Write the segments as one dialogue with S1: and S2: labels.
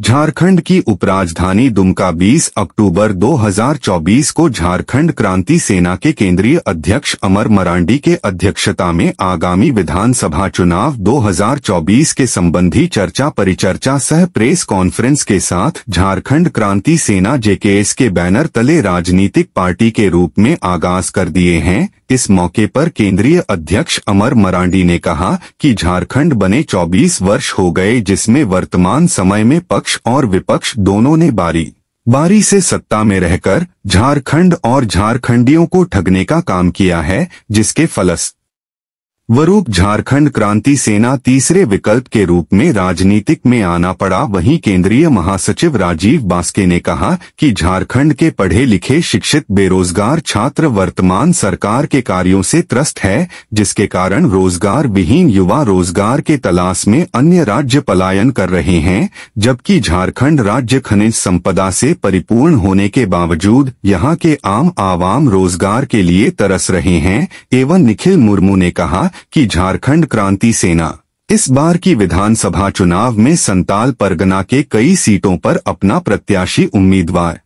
S1: झारखंड की उपराजधानी दुमका 20 अक्टूबर 2024 को झारखंड क्रांति सेना के केंद्रीय अध्यक्ष अमर मरांडी के अध्यक्षता में आगामी विधानसभा चुनाव 2024 के संबंधी चर्चा परिचर्चा सह प्रेस कॉन्फ्रेंस के साथ झारखंड क्रांति सेना जेकेएस के बैनर तले राजनीतिक पार्टी के रूप में आगाज कर दिए हैं। इस मौके पर केंद्रीय अध्यक्ष अमर मरांडी ने कहा कि झारखंड बने 24 वर्ष हो गए, जिसमें वर्तमान समय में पक्ष और विपक्ष दोनों ने बारी से सत्ता में रहकर झारखंड और झारखंडियों को ठगने का काम किया है, जिसके फलस्वरूप झारखंड क्रांति सेना तीसरे विकल्प के रूप में राजनीतिक में आना पड़ा। वहीं केंद्रीय महासचिव राजीव बास्के ने कहा कि झारखंड के पढ़े लिखे शिक्षित बेरोजगार छात्र वर्तमान सरकार के कार्यों से त्रस्त है, जिसके कारण रोजगार विहीन युवा रोजगार के तलाश में अन्य राज्य पलायन कर रहे हैं, जबकि झारखंड राज्य खनिज संपदा से परिपूर्ण होने के बावजूद यहां के आम आवाम रोजगार के लिए तरस रहे हैं। एवं निखिल मुर्मू ने कहा कि झारखंड क्रांति सेना इस बार की विधानसभा चुनाव में संताल परगना के कई सीटों पर अपना प्रत्याशी उम्मीदवार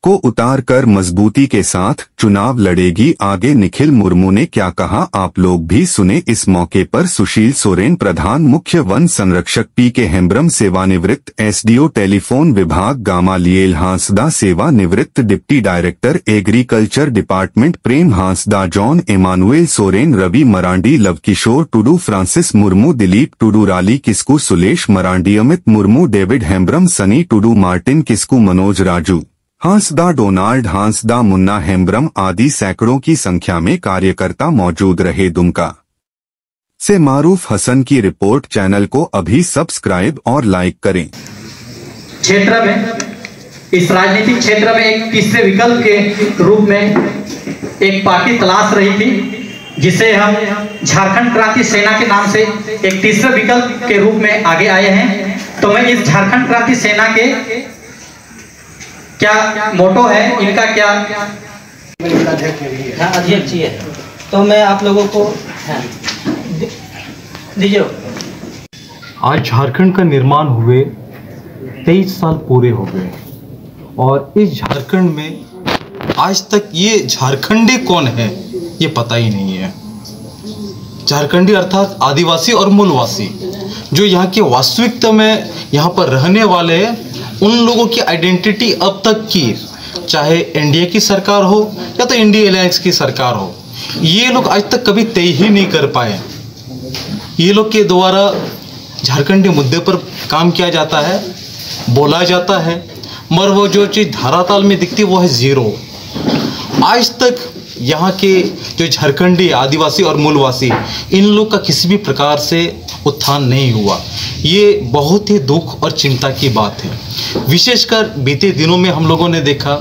S1: को उतार कर मजबूती के साथ चुनाव लड़ेगी। आगे निखिल मुर्मू ने क्या कहा, आप लोग भी सुने। इस मौके पर सुशील सोरेन प्रधान मुख्य वन संरक्षक पीके हेम्ब्रम सेवानिवृत्त एसडीओ टेलीफोन विभाग गामालिएल हांसदा सेवानिवृत्त deputy director agriculture department Prem Hansda John Emmanuel Soren Ravi Marandi Lovkishor Tudu Francis Murmu Dilip Tudu Rali Kisku Sulesh Marandi Amit Murmu David Hembrom Sunny Tudu Martin Kisku Manoj Raju Hansda Donald Hansda Munna Hembrom आदि सैकड़ों की संख्या में कार्यकर्ता मौजूद रहे। दुमका से मारूफ हसन की रिपोर्ट। चैनल को अभी सब्सक्राइब और लाइक करें।
S2: क्षेत्र में इस राजनीतिक क्षेत्र में एक तीसरे विकल्प के रूप में एक पार्टी तलाश रही थी, जिसे हम झारखंड क्रांति सेना के नाम से एक तीसरे विकल्प के रूप में आगे आए हैं। तो मैं इस झारखंड क्रांति सेना के क्या मोटो है, इनका क्या
S3: अध्यक्ष है, तो मैं आप लोगों को दीजिए।
S4: आज झारखंड का निर्माण हुए 23 साल पूरे हो गए और इस झारखंड में आज तक ये झारखंडी कौन है ये पता ही नहीं है। झारखंडी अर्थात आदिवासी और मूलवासी जो यहाँ की वास्तविकता में यहाँ पर रहने वाले उन लोगों की आइडेंटिटी अब तक की, चाहे एनडीए की सरकार हो या तो इंडिया अलायंस की सरकार हो, ये लोग आज तक कभी तय ही नहीं कर पाए। ये लोग के द्वारा झारखंडी मुद्दे पर काम किया जाता है, बोला जाता है, मगर वो जो चीज़ धरातल में दिखती है वो है जीरो। आज तक यहाँ के जो झारखंडी आदिवासी और मूलवासी इन लोग का किसी भी प्रकार से उत्थान नहीं हुआ। ये बहुत ही दुख और चिंता की बात है। विशेषकर बीते दिनों में हम लोगों ने देखा,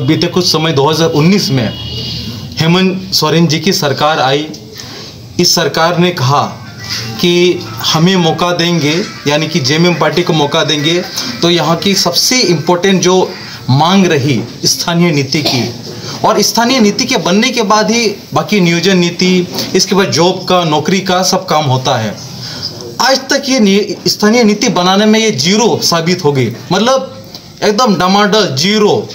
S4: बीते कुछ समय 2019 में हेमंत सोरेन जी की सरकार आई। इस सरकार ने कहा कि हमें मौका देंगे, यानी कि जेएमएम पार्टी को मौका देंगे, तो यहाँ की सबसे इम्पोर्टेंट जो मांग रही स्थानीय नीति की, और स्थानीय नीति के बनने के बाद ही बाकी नियोजन नीति, इसके बाद जॉब का, नौकरी का सब काम होता है। आज तक ये स्थानीय नीति बनाने में ये जीरो साबित हो गई, मतलब एकदम डमाडोल जीरो।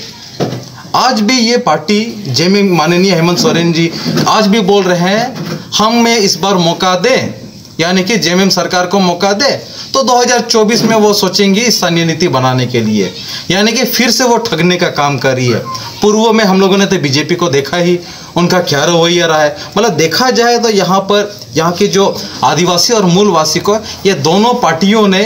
S4: आज भी ये पार्टी जेएमएम माननीय हेमंत सोरेन जी आज भी बोल रहे हैं हमें इस बार मौका दें, यानी कि जेएमएम सरकार को मौका दे तो 2024 में वो सोचेंगे स्थानीय नीति बनाने के लिए, यानी कि फिर से वो ठगने का काम कर रही है। पूर्व में हम लोगों ने तो बीजेपी को देखा ही, उनका क्या रवैया रहा है। मतलब देखा जाए तो यहाँ पर यहाँ के जो आदिवासी और मूलवासी को ये दोनों पार्टियों ने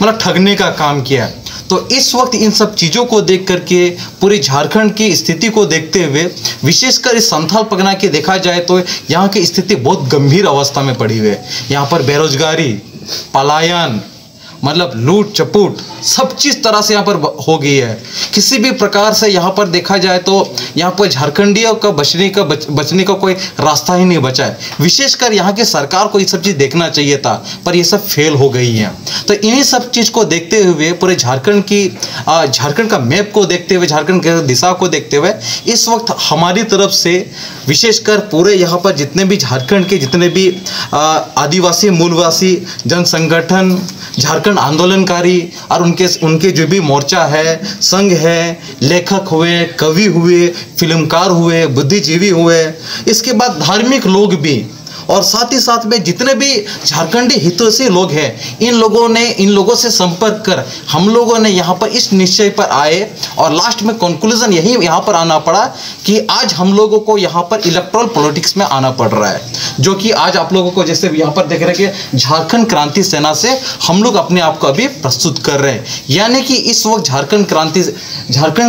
S4: मतलब ठगने का काम किया। तो इस वक्त इन सब चीज़ों को देख करके पूरे झारखंड की स्थिति को देखते हुए, विशेषकर इस संथाल परगना की देखा जाए तो यहाँ की स्थिति बहुत गंभीर अवस्था में पड़ी हुई है। यहाँ पर बेरोजगारी, पलायन, मतलब लूट चपूट सब चीज़ तरह से यहाँ पर हो गई है। किसी भी प्रकार से यहाँ पर देखा जाए तो यहाँ पर झारखंडियों का बचने का कोई रास्ता ही नहीं बचा है। विशेषकर यहाँ की सरकार को ये सब चीज़ देखना चाहिए था, पर ये सब फेल हो गई है। तो इन्हीं सब चीज़ को देखते हुए, पूरे झारखंड का मैप को देखते हुए, झारखंड की दिशा को देखते हुए, इस वक्त हमारी तरफ से विशेषकर पूरे यहाँ पर जितने भी झारखंड के जितने भी आदिवासी मूलवासी जन संगठन, झारखंड आंदोलनकारी और उनके जो भी मोर्चा है, संघ है, लेखक हुए, कवि हुए, फिल्मकार हुए, बुद्धिजीवी हुए, इसके बाद धार्मिक लोग भी, और साथ ही साथ में जितने भी झारखंडी हितैषी लोग हैं, इन लोगों से संपर्क कर हम लोगों ने यहाँ पर इस निश्चय पर आए और लास्ट में कंक्लूजन यही यहाँ पर आना पड़ा कि आज हम लोगों को यहाँ पर इलेक्टोरल पॉलिटिक्स में आना पड़ रहा है, जो कि आज आप लोगों को जैसे यहाँ पर देख रहे हैं कि झारखंड क्रांति सेना से हम लोग अपने आप को अभी प्रस्तुत कर रहे हैं। यानी कि इस वक्त झारखंड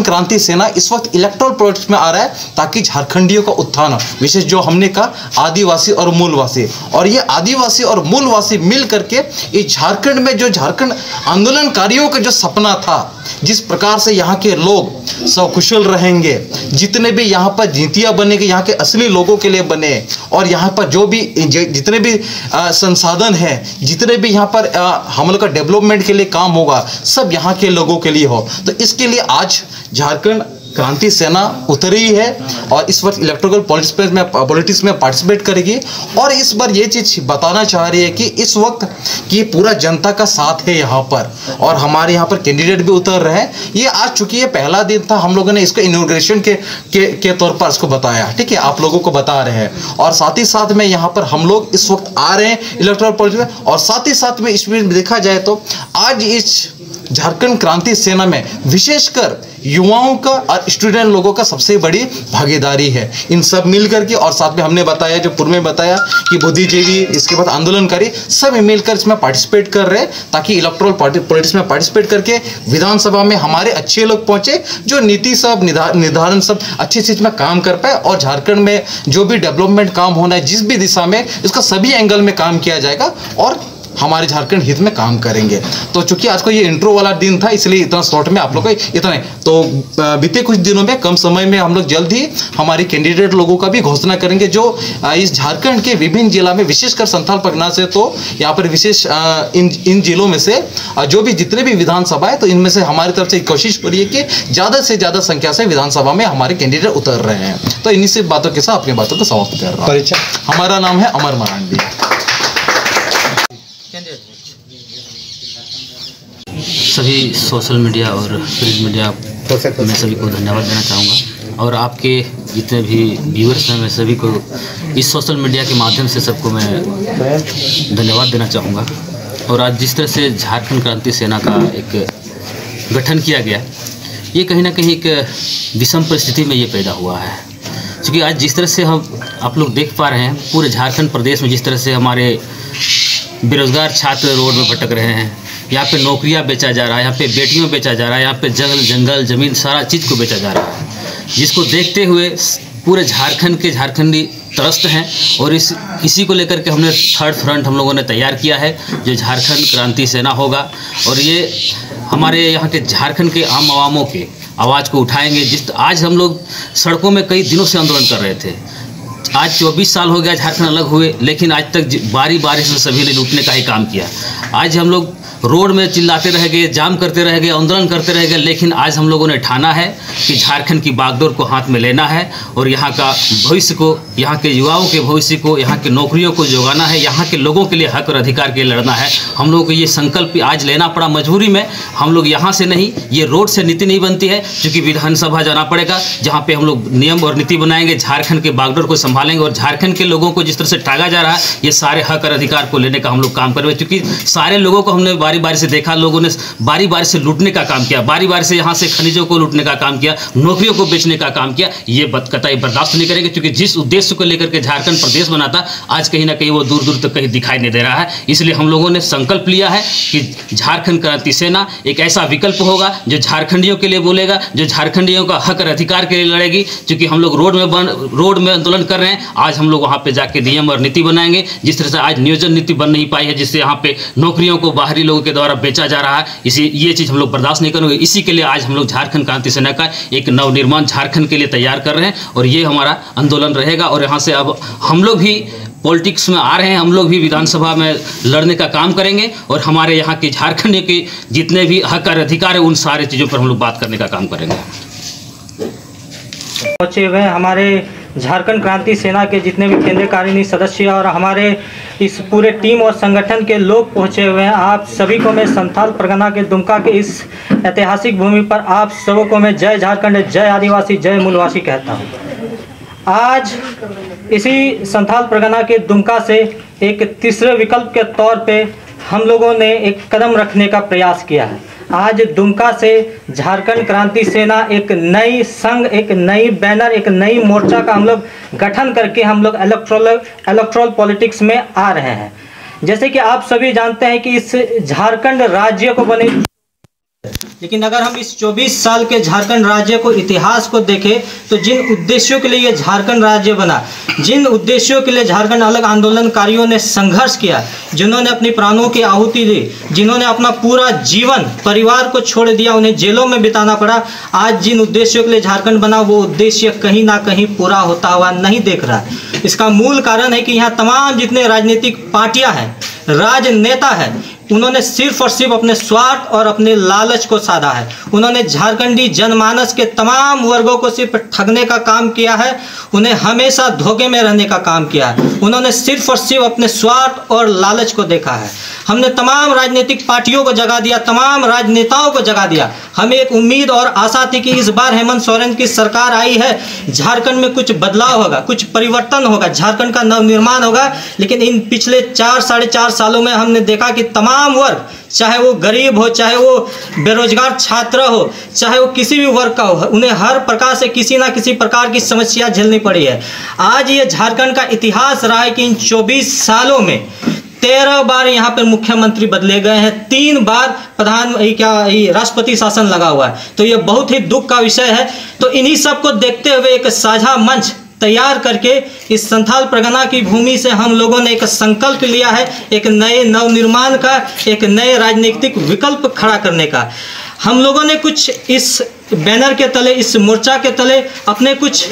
S4: क्रांति सेना इस वक्त इलेक्टोरल पॉलिटिक्स में आ रहा है ताकि झारखंडियों का उत्थान हो, विशेष जो हमने कहा आदिवासी और मूलवासी, और ये आदिवासी और मूलवासी मिल करके इस झारखंड में जो झारखंड आंदोलनकारियों का जो सपना था, जिस प्रकार से यहाँ के लोग सकुशल रहेंगे, जितने भी यहाँ पर नीतियाँ बनेगी यहाँ के असली लोगों के लिए बने, और यहाँ पर जो भी जितने भी संसाधन है, जितने भी यहाँ पर हम लोग का डेवलपमेंट के लिए काम होगा, सब यहाँ के लोगों के लिए हो। तो इसके लिए आज झारखंड क्रांति सेना उतरी है और इस वक्त इलेक्टोरल पॉलिटिक्स में पार्टिसिपेट करेगी, और इस बार ये चीज़ बताना चाह रही है कि इस वक्त की पूरा जनता का साथ है यहाँ पर, और हमारे यहाँ पर कैंडिडेट भी उतर रहे हैं। ये आज चूंकि ये पहला दिन था, हम लोगों ने इसको इनॉग्रेशन के तौर पर इसको बताया, ठीक है, आप लोगों को बता रहे हैं, और साथ ही साथ में यहाँ पर हम लोग इस वक्त आ रहे हैं इलेक्टोरल पॉलिटिक्स में, और साथ ही साथ में इसमें देखा जाए तो आज इस झारखंड क्रांति सेना में विशेषकर युवाओं का और स्टूडेंट लोगों का सबसे बड़ी भागीदारी है। इन सब मिलकर के, और साथ में हमने बताया, जो पूर्व में बताया कि बुद्धिजीवी, इसके बाद आंदोलनकारी, सब मिलकर इसमें पार्टिसिपेट कर रहे हैं ताकि इलेक्टोरल पॉलिटिक्स में पार्टिसिपेट करके विधानसभा में हमारे अच्छे लोग पहुंचे, जो नीति सब निर्धारण सब अच्छी चीज में काम कर पाए, और झारखंड में जो भी डेवलपमेंट काम होना है जिस भी दिशा में, इसका सभी एंगल में काम किया जाएगा और हमारे झारखंड हित में काम करेंगे। तो चूंकि आज को ये इंट्रो वाला दिन था, इसलिए इतना शॉर्ट में आप लोग को इतना है। तो बीते कुछ दिनों में, कम समय में हम लोग जल्द ही हमारी कैंडिडेट लोगों का भी घोषणा करेंगे, जो इस झारखंड के विभिन्न जिला में, विशेषकर संथाल परगना से, तो यहाँ पर विशेष इन जिलों में से जो भी जितने भी विधानसभा है, तो इनमें से हमारी तरफ से कोशिश हो रही है कि ज़्यादा से ज़्यादा संख्या से विधानसभा में हमारे कैंडिडेट उतर रहे हैं। तो इन्हीं से बातों के साथ अपनी बातों को समाप्त कर रहा हूँ। हमारा नाम है अमर मरांडी।
S5: सभी सोशल मीडिया और प्रिंट मीडिया मैं सभी को धन्यवाद देना चाहूँगा, और आपके जितने भी व्यूअर्स हैं, मैं सभी को इस सोशल मीडिया के माध्यम से सबको मैं धन्यवाद देना चाहूँगा। और आज जिस तरह से झारखंड क्रांति सेना का एक गठन किया गया, ये कहीं ना कहीं एक विषम परिस्थिति में ये पैदा हुआ है, क्योंकि आज जिस तरह से आप लोग देख पा रहे हैं पूरे झारखंड प्रदेश में, जिस तरह से हमारे बेरोजगार छात्र रोड में भटक रहे हैं, यहाँ पे नौकरियाँ बेचा जा रहा है, यहाँ पे बेटियों बेचा जा रहा है, यहाँ पे जंगल ज़मीन सारा चीज़ को बेचा जा रहा है, जिसको देखते हुए पूरे झारखंडी त्रस्त हैं। और इसी को लेकर के हमने थर्ड फ्रंट हम लोगों ने तैयार किया है, जो झारखंड क्रांति सेना होगा, और ये हमारे यहाँ के झारखंड के आम आवामों के आवाज़ को उठाएंगे। आज हम लोग सड़कों में कई दिनों से आंदोलन कर रहे थे, आज 24 साल हो गया झारखंड अलग हुए, लेकिन आज तक बारी से सभी ने लूटने का ही काम किया। आज हम लोग रोड में चिल्लाते रह गए, जाम करते रह गए, आंदोलन करते रह गए, लेकिन आज हम लोगों ने ठाना है कि झारखंड की बागडोर को हाथ में लेना है और यहाँ का भविष्य को, यहाँ के युवाओं के भविष्य को, यहाँ के नौकरियों को जोगाना है, यहाँ के लोगों के लिए हक और अधिकार के लिए लड़ना है। हम लोगों को ये संकल्प आज लेना पड़ा मजबूरी में। हम लोग यहाँ से नहीं, ये रोड से नीति नहीं बनती है, क्योंकि विधानसभा जाना पड़ेगा, जहाँ पे हम लोग नियम और नीति बनाएंगे, झारखंड के बागडोर को संभालेंगे, और झारखंड के लोगों को जिस तरह से टागा जा रहा है, ये सारे हक और अधिकार को लेने का हम लोग काम करेंगे। क्योंकि सारे लोगों को हमने बारी बारी से देखा, लोगों ने बारी बारी से लूटने का काम किया, बारी बारी से यहाँ से खनिजों को लूटने का काम किया, नौकरियों को बेचने का काम किया। ये कतई बर्दाश्त नहीं करेंगे, क्योंकि जिस उद्देश्य को लेकर के झारखंड प्रदेश बना था, आज कहीं ना कहीं वो दूर दूर तक कहीं दिखाई नहीं दे रहा है। इसलिए हम लोगों ने संकल्प लिया है कि झारखंड क्रांति सेना एक ऐसा विकल्प होगा जो झारखंडियों के लिए बोलेगा, जो झारखंडियों का हक और अधिकार के लिए लड़ेगी। क्योंकि हम लोग रोड में आंदोलन कर रहे हैं, आज हम लोग वहाँ पे जाके नियम और नीति बनाएंगे। जिस तरह से आज नियोजन नीति बन नहीं पाई है, जिससे यहाँ पे नौकरियों को बाहरी लोगों के द्वारा बेचा जा रहा है, ये चीज़ हम लोग बर्दाश्त नहीं करेंगे। इसी के लिए आज हम लोग झारखंड क्रांति सेना का एक नवनिर्माण झारखंड के लिए तैयार कर रहे हैं, और ये हमारा आंदोलन रहेगा। और यहाँ से अब हम लोग भी पॉलिटिक्स में आ रहे हैं, हम लोग भी विधानसभा में लड़ने का काम करेंगे, और हमारे यहाँ के झारखंड के जितने भी हक और अधिकार है, उन सारे चीज़ों पर हम लोग बात करने का काम करेंगे।
S3: पहुँचे हुए हमारे झारखंड क्रांति सेना के जितने भी केंद्रीय कार्यकारिणी सदस्य और हमारे इस पूरे टीम और संगठन के लोग पहुंचे हुए हैं, आप सभी को मैं संथाल परगना के दुमका के इस ऐतिहासिक भूमि पर आप सबों को मैं जय झारखंड, जय आदिवासी, जय मूलवासी कहता हूं। आज इसी संथाल परगना के दुमका से एक तीसरे विकल्प के तौर पे हम लोगों ने एक कदम रखने का प्रयास किया है। आज दुमका से झारखंड क्रांति सेना एक नई संघ, एक नई बैनर, एक नई मोर्चा का हम लोग गठन करके हम लोग इलेक्ट्रल पॉलिटिक्स में आ रहे हैं। जैसे कि आप सभी जानते हैं कि इस झारखंड राज्य को बने, लेकिन अगर हम इस 24 साल के झारखंड राज्य को इतिहास को देखें तो जिन उद्देश्यों के लिए ये झारखंड राज्य बना, जिन उद्देश्यों के लिए झारखंड अलग आंदोलनकारियों ने संघर्ष किया, जिन्होंने अपनी प्राणों की आहुति दी, जिन्होंने अपना पूरा जीवन परिवार को छोड़ दिया, उन्हें जेलों में बिताना पड़ा, आज जिन उद्देश्यों के लिए झारखंड बना वो उद्देश्य कहीं ना कहीं पूरा होता हुआ नहीं देख रहा है। इसका मूल कारण है कि यहाँ तमाम जितने राजनीतिक पार्टियां हैं, राजनेता हैं, उन्होंने सिर्फ और सिर्फ अपने स्वार्थ और अपने लालच को साधा है। उन्होंने झारखंडी जनमानस के तमाम वर्गों को सिर्फ ठगने का काम किया है, उन्हें हमेशा धोखे में रहने का काम किया है। उन्होंने सिर्फ और सिर्फ अपने स्वार्थ और लालच को देखा है। हमने तमाम राजनीतिक पार्टियों को जगा दिया, तमाम राजनेताओं को जगा दिया। हमें एक उम्मीद और आशा थी कि इस बार हेमंत सोरेन की सरकार आई है, झारखंड में कुछ बदलाव होगा, कुछ परिवर्तन होगा, झारखंड का नवनिर्माण होगा। लेकिन इन पिछले 4-4.5 सालों में हमने देखा कि तमाम वर्ग, चाहे वो गरीब हो, चाहे वो बेरोजगार छात्र हो, चाहे वो किसी भी वर्ग का हो, उन्हें हर प्रकार से किसी ना किसी प्रकार की समस्या झेलनी पड़ी है। आज ये झारखंड का इतिहास रहा है कि इन 24 सालों में 13 बार यहाँ पर मुख्यमंत्री बदले गए हैं, 3 बार राष्ट्रपति शासन लगा हुआ है। तो ये बहुत ही दुख का विषय है। तो इन्हीं सब को देखते हुए एक साझा मंच तैयार करके इस संथाल परगना की भूमि से हम लोगों ने एक संकल्प लिया है, एक नए नवनिर्माण का, एक नए राजनीतिक विकल्प खड़ा करने का। हम लोगों ने कुछ इस बैनर के तले, इस मोर्चा के तले अपने कुछ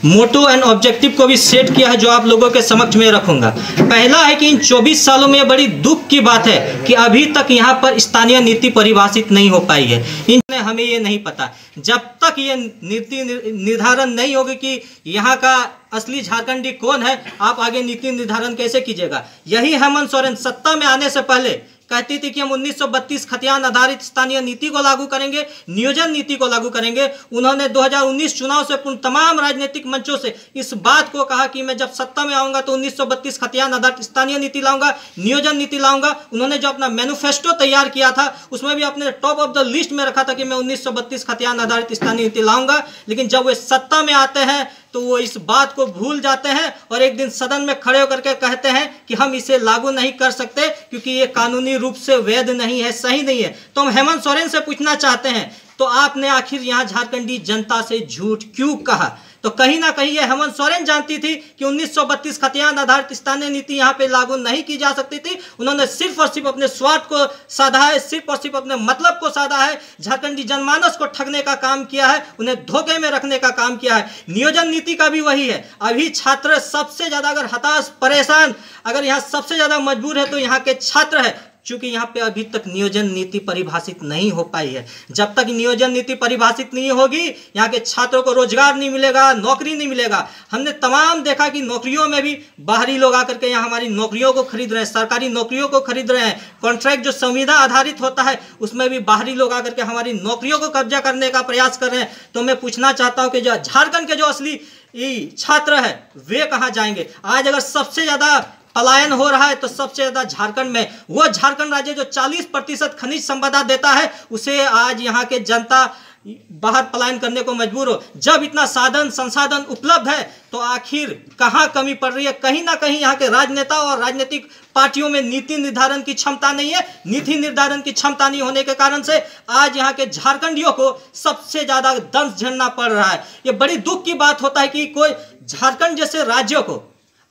S3: मोटो एंड ऑब्जेक्टिव को भी सेट किया है, जो आप लोगों के समक्ष में रखूंगा। पहला है कि इन 24 सालों में बड़ी दुख की बात है कि अभी तक यहाँ पर स्थानीय नीति परिभाषित नहीं हो पाई है। इनमें हमें ये नहीं पता, जब तक ये नीति निर्धारण नहीं होगी कि यहाँ का असली झारखंडी कौन है, आप आगे नीति निर्धारण कैसे कीजिएगा। यही हेमंत सोरेन सत्ता में आने से पहले कहती थी कि हम 1932 खतियान आधारित स्थानीय नीति को लागू करेंगे, नियोजन नीति को लागू करेंगे। उन्होंने 2019 चुनाव से पूर्ण तमाम राजनीतिक मंचों से इस बात को कहा कि मैं जब सत्ता में आऊंगा तो 1932 खतियान आधारित स्थानीय नीति लाऊंगा, नियोजन नीति लाऊंगा। उन्होंने जो अपना मैनिफेस्टो तैयार किया था उसमें भी अपने टॉप ऑफ द लिस्ट में रखा था कि मैं 1932 खतियान आधारित स्थानीय नीति लाऊंगा। लेकिन जब वे सत्ता में आते हैं तो वो इस बात को भूल जाते हैं और एक दिन सदन में खड़े होकर के कहते हैं कि हम इसे लागू नहीं कर सकते क्योंकि ये कानूनी रूप से वैध नहीं है, सही नहीं है। तो हम हेमंत सोरेन से पूछना चाहते हैं, तो आपने आखिर यहाँ झारखंडी जनता से झूठ क्यों कहा? तो कहीं ना कहीं ये हेमंत सोरेन जानती थी कि 1932 खतियान आधारित स्थानीय नीति यहाँ पे लागू नहीं की जा सकती थी। उन्होंने सिर्फ और सिर्फ अपने स्वार्थ को साधा है, सिर्फ और सिर्फ अपने मतलब को साधा है, झारखंडी जनमानस को ठगने का काम किया है, उन्हें धोखे में रखने का काम किया है। नियोजन नीति का भी वही है। अभी छात्र सबसे ज्यादा अगर हताश, परेशान, अगर यहाँ सबसे ज्यादा मजबूर है तो यहाँ के छात्र है, क्योंकि यहाँ पे अभी तक नियोजन नीति परिभाषित नहीं हो पाई है। जब तक नियोजन नीति परिभाषित नहीं होगी यहाँ के छात्रों को रोजगार नहीं मिलेगा, नौकरी नहीं मिलेगा। हमने तमाम देखा कि नौकरियों में भी बाहरी लोग आकर के यहाँ हमारी नौकरियों को खरीद रहे हैं, सरकारी नौकरियों को खरीद रहे हैं। कॉन्ट्रैक्ट जो संविदा आधारित होता है उसमें भी बाहरी लोग आकर के हमारी नौकरियों को कब्जा करने का प्रयास कर रहे हैं। तो मैं पूछना चाहता हूँ कि जो झारखंड के जो असली छात्र है वे कहाँ जाएंगे? आज अगर सबसे ज्यादा पलायन हो रहा है तो सबसे ज्यादा झारखंड में, वो झारखंड राज्य जो 40% खनिज संपदा देता है उसे आज यहाँ के जनता बाहर पलायन करने को मजबूर हो। जब इतना साधन संसाधन उपलब्ध है तो आखिर कहाँ कमी पड़ रही है? कहीं ना कहीं यहाँ के राजनेता और राजनीतिक पार्टियों में नीति निर्धारण की क्षमता नहीं है। नीति निर्धारण की क्षमता नहीं होने के कारण से आज यहाँ के झारखंडियों को सबसे ज्यादा दंश झेलना पड़ रहा है। ये बड़ी दुख की बात होता है कि कोई झारखंड जैसे राज्यों को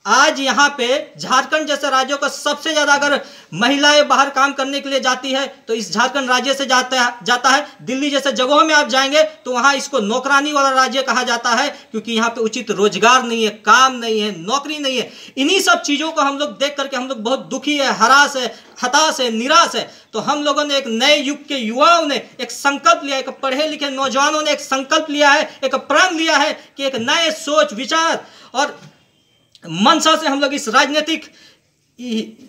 S3: आज यहाँ पे झारखंड जैसे राज्यों का सबसे ज़्यादा अगर महिलाएं बाहर काम करने के लिए जाती है तो इस झारखंड राज्य से जाता है। दिल्ली जैसे जगहों में आप जाएंगे तो वहाँ इसको नौकरानी वाला राज्य कहा जाता है, क्योंकि यहाँ पे उचित रोजगार नहीं है, काम नहीं है, नौकरी नहीं है। इन्हीं सब चीज़ों को हम लोग देख करके हम लोग बहुत दुखी है, हताश है, निराश है। तो हम लोगों ने एक नए युग के युवाओं ने एक संकल्प लिया, एक पढ़े लिखे नौजवानों ने एक संकल्प लिया है, एक प्रण लिया है कि एक नए सोच विचार और मंशा से हम लोग इस राजनीतिक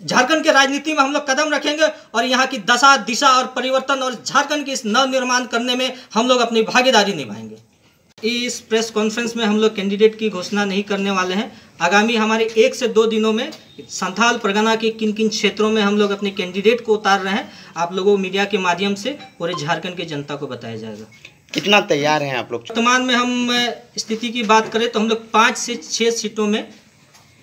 S3: झारखंड के राजनीति में हम लोग कदम रखेंगे और यहाँ की दशा दिशा और परिवर्तन और झारखंड की इस नव निर्माण करने में हम लोग अपनी भागीदारी निभाएंगे। इस प्रेस कॉन्फ्रेंस में हम लोग कैंडिडेट की घोषणा नहीं करने वाले हैं। आगामी हमारे 1 से 2 दिनों में संथाल परगना के किन किन क्षेत्रों में हम लोग अपने कैंडिडेट को उतार रहे हैं, आप लोगों मीडिया के माध्यम से पूरे झारखंड की जनता को बताया जाएगा।
S6: कितना तैयार हैं आप लोग?
S3: वर्तमान में हम स्थिति की बात करें तो हम लोग 5 से 6 सीटों में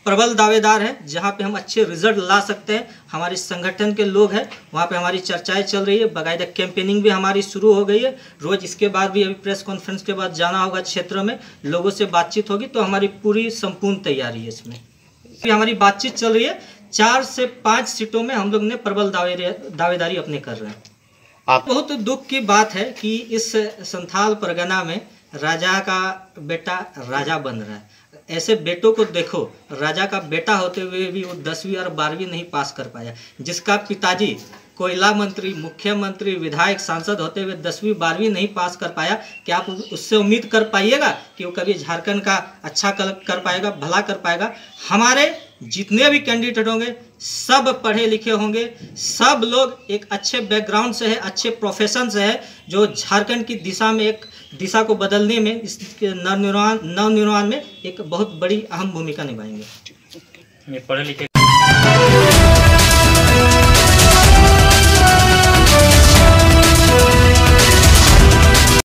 S3: प्रबल दावेदार हैं, जहां पे हम अच्छे रिजल्ट ला सकते हैं। हमारे संगठन के लोग हैं, वहां पे हमारी चर्चाएं चल रही है, बाकायदा कैंपेनिंग भी हमारी शुरू हो गई है। रोज इसके बाद भी अभी प्रेस कॉन्फ्रेंस के बाद जाना होगा क्षेत्र में, लोगों से बातचीत होगी, तो हमारी पूरी संपूर्ण तैयारी है। इसमें हमारी बातचीत चल रही है। 4 से 5 सीटों में हम लोग ने प्रबल दावेदारी अपने कर रहे हैं। बहुत दुख की बात है कि इस संथाल परगना में राजा का बेटा राजा बन रहा है। ऐसे बेटों को देखो, राजा का बेटा होते हुए भी वो 10वीं और 12वीं नहीं पास कर पाया, जिसका पिताजी कोयला मंत्री, मुख्यमंत्री, विधायक, सांसद होते हुए 10वीं 12वीं नहीं पास कर पाया। क्या आप उससे उम्मीद कर पाइएगा कि वो कभी झारखंड का अच्छा कर पाएगा, भला कर पाएगा? हमारे जितने भी कैंडिडेट होंगे सब पढ़े लिखे होंगे, सब लोग एक अच्छे बैकग्राउंड से है, अच्छे प्रोफेशन से है, जो झारखंड की दिशा में एक दिशा को बदलने में, इस नव निर्माण में एक बहुत बड़ी अहम भूमिका निभाएंगे।
S2: पढ़े लिखे